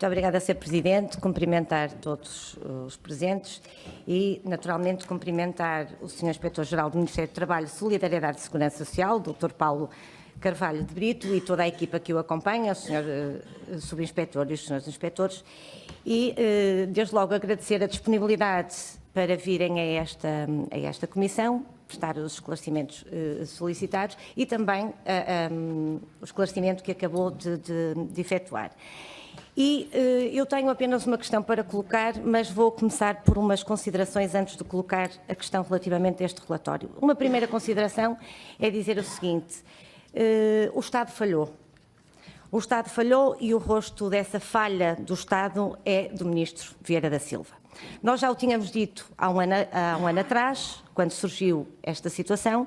Muito obrigada, Sr. Presidente. Cumprimentar todos os presentes e, naturalmente, cumprimentar o Sr. Inspetor-Geral do Ministério do Trabalho, Solidariedade e Segurança Social, Dr. Paulo Carvalho de Brito, e toda a equipa que o acompanha, o Sr. Subinspetor e os Srs. Inspetores, e, desde logo, agradecer a disponibilidade para virem a esta comissão, prestar os esclarecimentos solicitados e também o esclarecimento que acabou de efetuar. E eu tenho apenas uma questão para colocar, mas vou começar por umas considerações antes de colocar a questão relativamente a este relatório. Uma primeira consideração é dizer o seguinte: o Estado falhou. O Estado falhou e o rosto dessa falha do Estado é do Ministro Vieira da Silva. Nós já o tínhamos dito há um ano atrás, quando surgiu esta situação,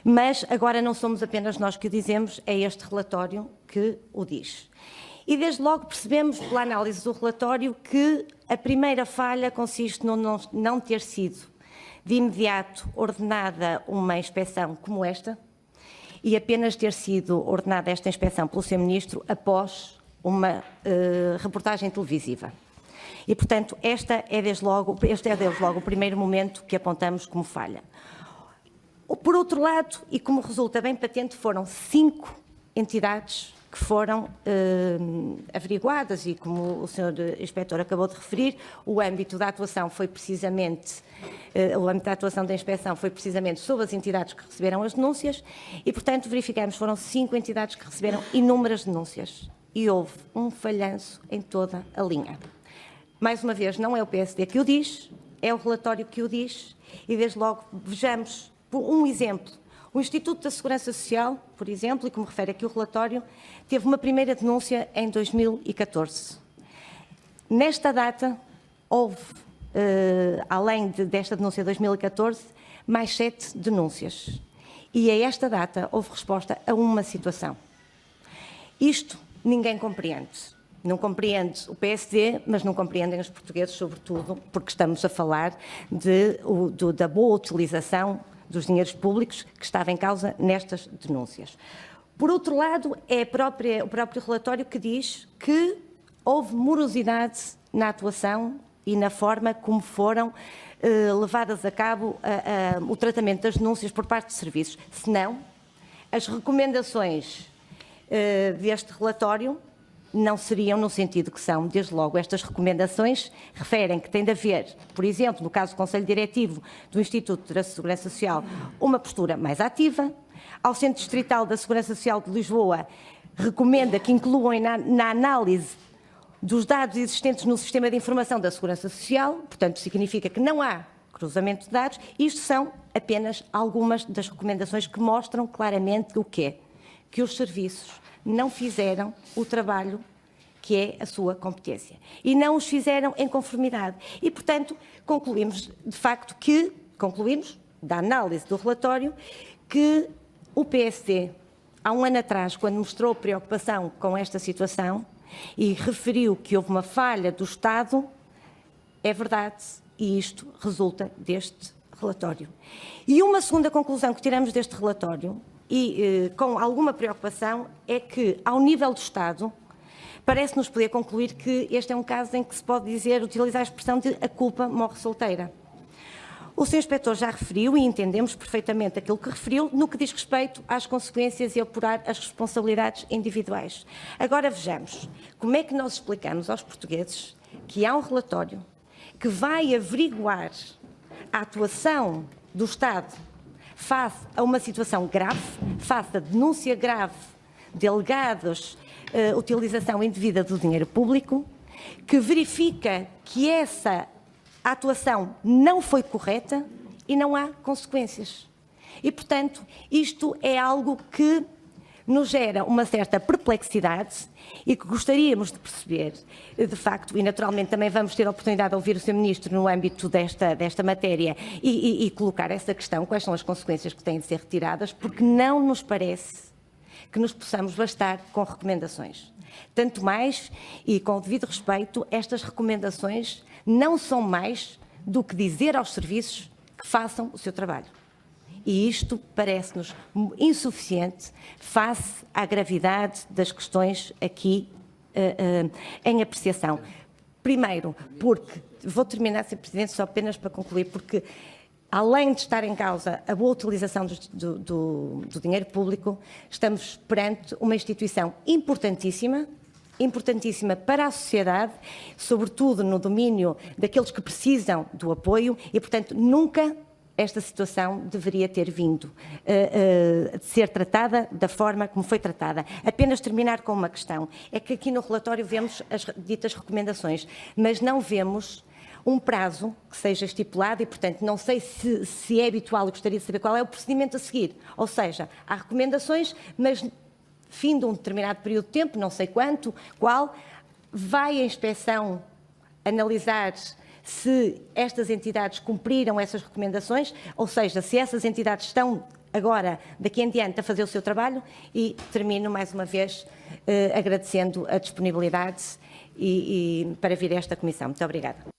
mas agora não somos apenas nós que o dizemos, é este relatório que o diz. E desde logo percebemos, pela análise do relatório, que a primeira falha consiste no não ter sido de imediato ordenada uma inspeção como esta e apenas ter sido ordenada esta inspeção pelo Sr. Ministro após uma reportagem televisiva. E, portanto, este é desde logo o primeiro momento que apontamos como falha. Por outro lado, e como resulta bem patente, foram 5 entidades que foram averiguadas e, como o Sr. Inspetor acabou de referir, o âmbito da atuação foi precisamente, o âmbito da atuação da inspeção foi precisamente sobre as entidades que receberam as denúncias e, portanto, verificamos, foram 5 entidades que receberam inúmeras denúncias e houve um falhanço em toda a linha. Mais uma vez, não é o PSD que o diz, é o relatório que o diz e, desde logo, vejamos por um exemplo. O Instituto da Segurança Social, por exemplo, e como refere aqui o relatório, teve uma primeira denúncia em 2014. Nesta data, houve, além desta denúncia de 2014, mais 7 denúncias. E a esta data houve resposta a uma situação. Isto ninguém compreende. Não compreende o PSD, mas não compreendem os portugueses, sobretudo, porque estamos a falar da boa utilização dos dinheiros públicos que estava em causa nestas denúncias. Por outro lado, é o próprio relatório que diz que houve morosidade na atuação e na forma como foram levadas a cabo o tratamento das denúncias por parte de serviços. Senão, as recomendações deste relatório não seriam no sentido que são. Desde logo, estas recomendações referem que tem de haver, por exemplo, no caso do Conselho Diretivo do Instituto da Segurança Social, uma postura mais ativa. Ao Centro Distrital da Segurança Social de Lisboa, recomenda que incluam na análise dos dados existentes no Sistema de Informação da Segurança Social, portanto, significa que não há cruzamento de dados. Isto são apenas algumas das recomendações que mostram claramente o que é que os serviços não fizeram o trabalho que é a sua competência e não os fizeram em conformidade. E, portanto, concluímos, de facto, da análise do relatório, que o PSD, há um ano atrás, quando mostrou preocupação com esta situação e referiu que houve uma falha do Estado, é verdade, e isto resulta deste relatório. E uma segunda conclusão que tiramos deste relatório, e com alguma preocupação, é que, ao nível do Estado, parece-nos poder concluir que este é um caso em que se pode utilizar a expressão de a culpa morre solteira. O Sr. Inspetor já referiu, e entendemos perfeitamente aquilo que referiu, no que diz respeito às consequências e apurar as responsabilidades individuais. Agora vejamos, como é que nós explicamos aos portugueses que há um relatório que vai averiguar a atuação do Estado face a uma situação grave, face a denúncia grave de alegados utilização indevida do dinheiro público, que verifica que essa atuação não foi correta e não há consequências. E, portanto, isto é algo que nos gera uma certa perplexidade e que gostaríamos de perceber, de facto, e naturalmente também vamos ter a oportunidade de ouvir o Sr. Ministro no âmbito desta matéria e colocar essa questão, quais são as consequências que têm de ser retiradas, porque não nos parece que nos possamos bastar com recomendações. Tanto mais, e com o devido respeito, estas recomendações não são mais do que dizer aos serviços que façam o seu trabalho. E isto parece-nos insuficiente face à gravidade das questões aqui em apreciação. Primeiro, porque, vou terminar, Sr. Presidente, só apenas para concluir, porque além de estar em causa a boa utilização do dinheiro público, estamos perante uma instituição importantíssima para a sociedade, sobretudo no domínio daqueles que precisam do apoio e, portanto, nunca esta situação deveria ter vindo de ser tratada da forma como foi tratada. Apenas terminar com uma questão. É que aqui no relatório vemos as ditas recomendações, mas não vemos um prazo que seja estipulado e, portanto, não sei se é habitual e gostaria de saber qual é o procedimento a seguir. Ou seja, há recomendações, mas fim de um determinado período de tempo, não sei qual, vai a inspeção analisar se estas entidades cumpriram essas recomendações, ou seja, se essas entidades estão agora, daqui em diante, a fazer o seu trabalho, e termino mais uma vez agradecendo a disponibilidade para vir a esta comissão. Muito obrigada.